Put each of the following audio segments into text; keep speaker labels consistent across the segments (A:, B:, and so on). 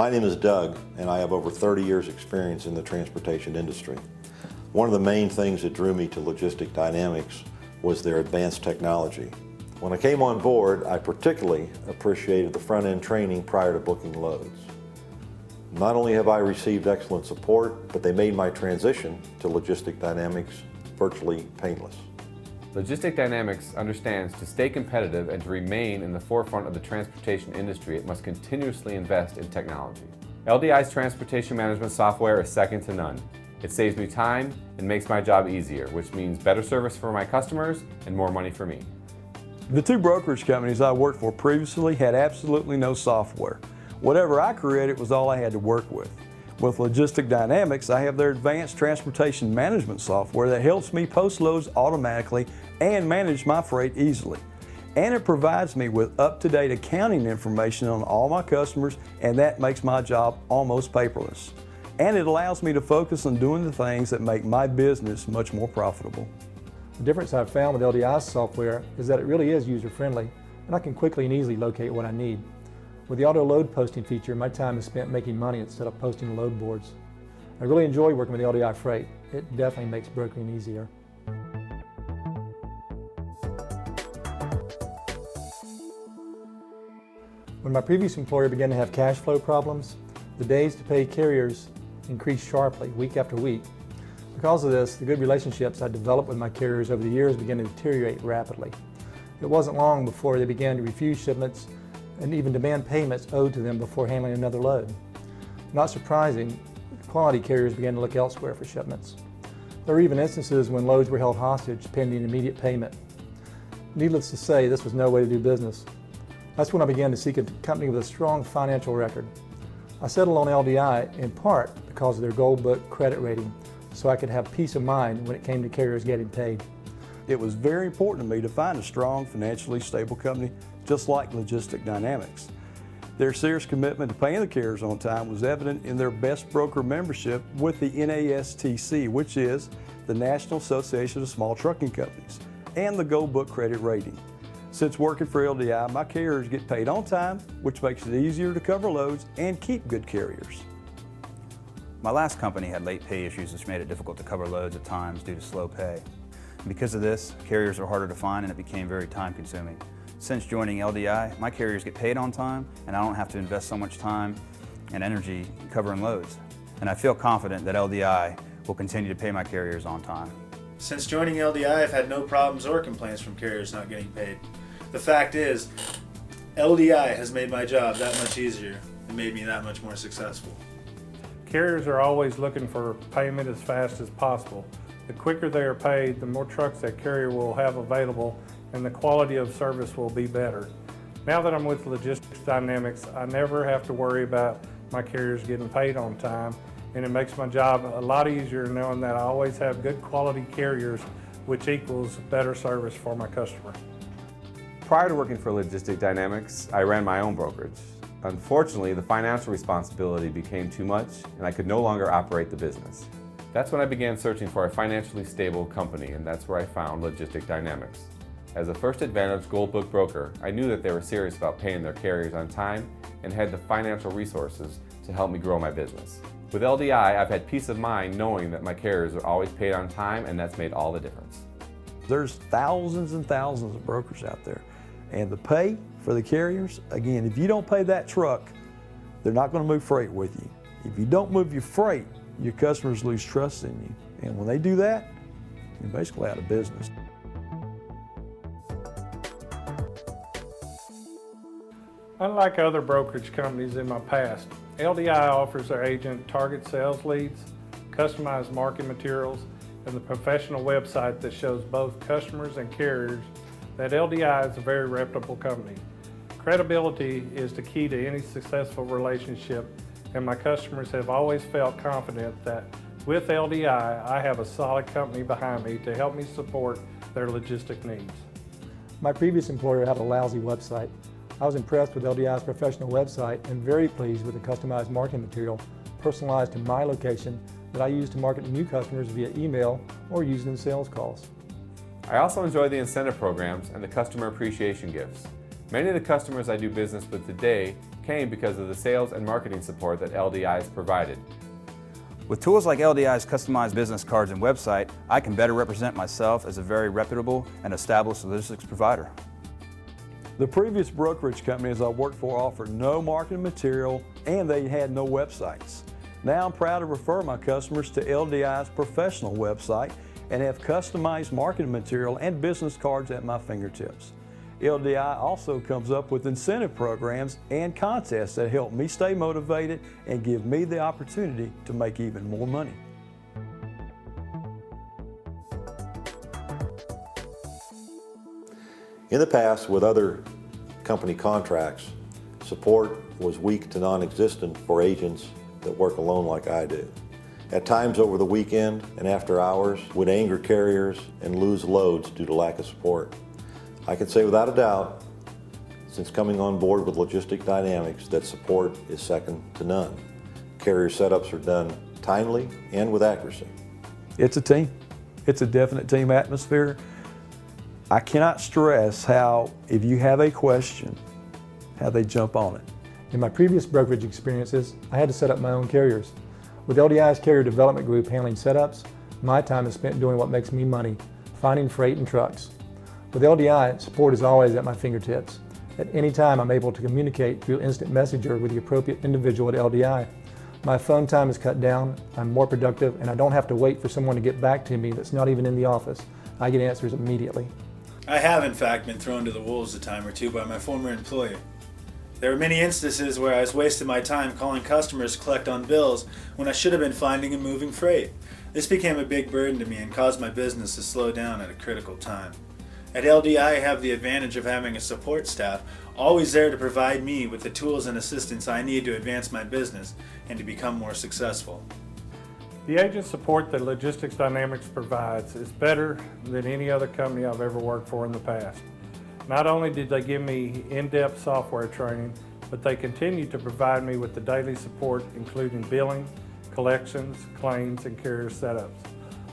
A: My name is Doug, and I have over 30 years experience in the transportation industry. One of the main things that drew me to Logistic Dynamics was their advanced technology. When I came on board, I particularly appreciated the front-end training prior to booking loads. Not only have I received excellent support, but they made my transition to Logistic Dynamics virtually painless.
B: Logistic Dynamics understands to stay competitive and to remain in the forefront of the transportation industry, it must continuously invest in technology. LDI's transportation management software is second to none. It saves me time and makes my job easier, which means better service for my customers and more money for me.
C: The two brokerage companies I worked for previously had absolutely no software. Whatever I created was all I had to work with. With Logistic Dynamics, I have their advanced transportation management software that helps me post loads automatically and manage my freight easily. And it provides me with up-to-date accounting information on all my customers, and that makes my job almost paperless. And it allows me to focus on doing the things that make my business much more profitable.
D: The difference I've found with LDI's software is that it really is user-friendly, and I can quickly and easily locate what I need. With the auto load posting feature, my time is spent making money instead of posting load boards. I really enjoy working with LDI Freight. It definitely makes brokering easier. When my previous employer began to have cash flow problems, the days to pay carriers increased sharply week after week. Because of this, the good relationships I developed with my carriers over the years began to deteriorate rapidly. It wasn't long before they began to refuse shipments and even demand payments owed to them before handling another load. Not surprising, quality carriers began to look elsewhere for shipments. There were even instances when loads were held hostage pending immediate payment. Needless to say, this was no way to do business. That's when I began to seek a company with a strong financial record. I settled on LDI in part because of their Gold Book credit rating, so I could have peace of mind when it came to carriers getting paid.
C: It was very important to me to find a strong, financially stable company just like Logistic Dynamics. Their serious commitment to paying the carriers on time was evident in their best broker membership with the NASTC, which is the National Association of Small Trucking Companies, and the Gold Book credit rating. Since working for LDI, my carriers get paid on time, which makes it easier to cover loads and keep good carriers.
E: My last company had late pay issues, which made it difficult to cover loads at times due to slow pay. Because of this, carriers are harder to find and it became very time consuming. Since joining LDI, my carriers get paid on time and I don't have to invest so much time and energy covering loads. And I feel confident that LDI will continue to pay my carriers on time.
F: Since joining LDI, I've had no problems or complaints from carriers not getting paid. The fact is, LDI has made my job that much easier and made me that much more successful.
G: Carriers are always looking for payment as fast as possible. The quicker they are paid, the more trucks that carrier will have available and the quality of service will be better. Now that I'm with Logistics Dynamics, I never have to worry about my carriers getting paid on time, and it makes my job a lot easier knowing that I always have good quality carriers, which equals better service for my customer.
B: Prior to working for Logistic Dynamics, I ran my own brokerage. Unfortunately, the financial responsibility became too much and I could no longer operate the business. That's when I began searching for a financially stable company, and that's where I found Logistic Dynamics. As a First Advantage Gold Book broker, I knew that they were serious about paying their carriers on time and had the financial resources to help me grow my business. With LDI, I've had peace of mind knowing that my carriers are always paid on time, and that's made all the difference.
C: There's thousands and thousands of brokers out there, and the pay for the carriers, again, if you don't pay that truck, they're not going to move freight with you. If you don't move your freight, your customers lose trust in you, and when they do that, you're basically out of business.
G: Unlike other brokerage companies in my past, LDI offers their agent target sales leads, customized marketing materials, and the professional website that shows both customers and carriers that LDI is a very reputable company. Credibility is the key to any successful relationship, and my customers have always felt confident that with LDI, I have a solid company behind me to help me support their logistic needs.
D: My previous employer had a lousy website. I was impressed with LDI's professional website and very pleased with the customized marketing material personalized to my location that I use to market to new customers via email or using in sales calls.
B: I also enjoy the incentive programs and the customer appreciation gifts. Many of the customers I do business with today came because of the sales and marketing support that LDI has provided.
E: With tools like LDI's customized business cards and website, I can better represent myself as a very reputable and established logistics provider.
C: The previous brokerage companies I worked for offered no marketing material and they had no websites. Now I'm proud to refer my customers to LDI's professional website and have customized marketing material and business cards at my fingertips. LDI also comes up with incentive programs and contests that help me stay motivated and give me the opportunity to make even more money.
A: In the past, with other company contracts, support was weak to non-existent for agents that work alone like I do. At times over the weekend and after hours would anger carriers and lose loads due to lack of support. I can say without a doubt, since coming on board with Logistic Dynamics, that support is second to none. Carrier setups are done timely and with accuracy.
C: It's a team. It's a definite team atmosphere. I cannot stress how, if you have a question, how they jump on it.
D: In my previous brokerage experiences, I had to set up my own carriers. With LDI's carrier development group handling setups, my time is spent doing what makes me money, finding freight and trucks. With LDI, support is always at my fingertips. At any time, I'm able to communicate through instant messenger with the appropriate individual at LDI. My phone time is cut down, I'm more productive, and I don't have to wait for someone to get back to me that's not even in the office. I get answers immediately.
F: I have in fact been thrown to the wolves a time or two by my former employer. There were many instances where I was wasting my time calling customers to collect on bills when I should have been finding and moving freight. This became a big burden to me and caused my business to slow down at a critical time. At LDI, I have the advantage of having a support staff always there to provide me with the tools and assistance I need to advance my business and to become more successful.
G: The agent support that Logistics Dynamics provides is better than any other company I've ever worked for in the past. Not only did they give me in-depth software training, but they continue to provide me with the daily support including billing, collections, claims, and carrier setups,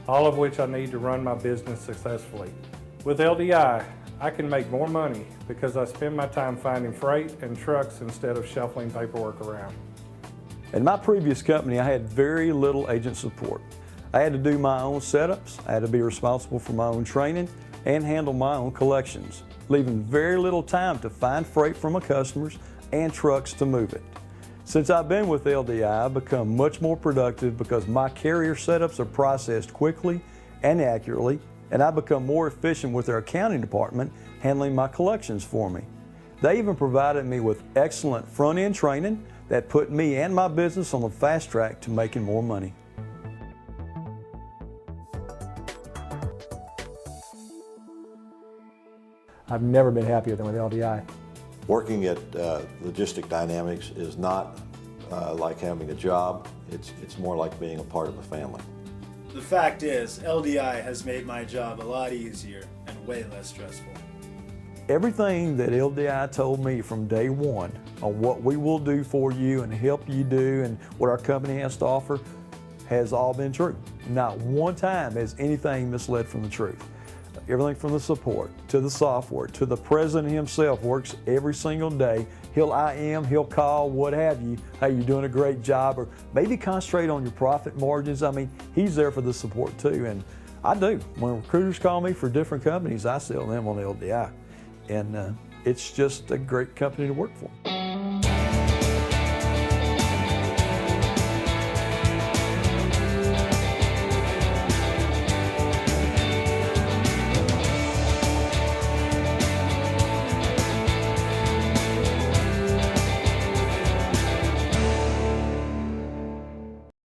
G: all of which I need to run my business successfully. With LDI, I can make more money because I spend my time finding freight and trucks instead of shuffling paperwork around.
C: In my previous company, I had very little agent support. I had to do my own setups, I had to be responsible for my own training, and handle my own collections, leaving very little time to find freight from my customers and trucks to move it. Since I've been with LDI, I've become much more productive because my carrier setups are processed quickly and accurately, and I've become more efficient with their accounting department handling my collections for me. They even provided me with excellent front-end training that put me and my business on the fast track to making more money.
D: I've never been happier than with LDI.
A: Working at Logistic Dynamics is not like having a job. It's more like being a part of a family.
F: The fact is, LDI has made my job a lot easier and way less stressful.
C: Everything that LDI told me from day one on what we will do for you and help you do and what our company has to offer has all been true. Not one time has anything misled from the truth. Everything from the support to the software to the president himself works every single day. He'll call, what have you. Hey, you're doing a great job, or maybe concentrate on your profit margins. I mean, he's there for the support too, and I do. When recruiters call me for different companies, I sell them on LDI, and it's just a great company to work for.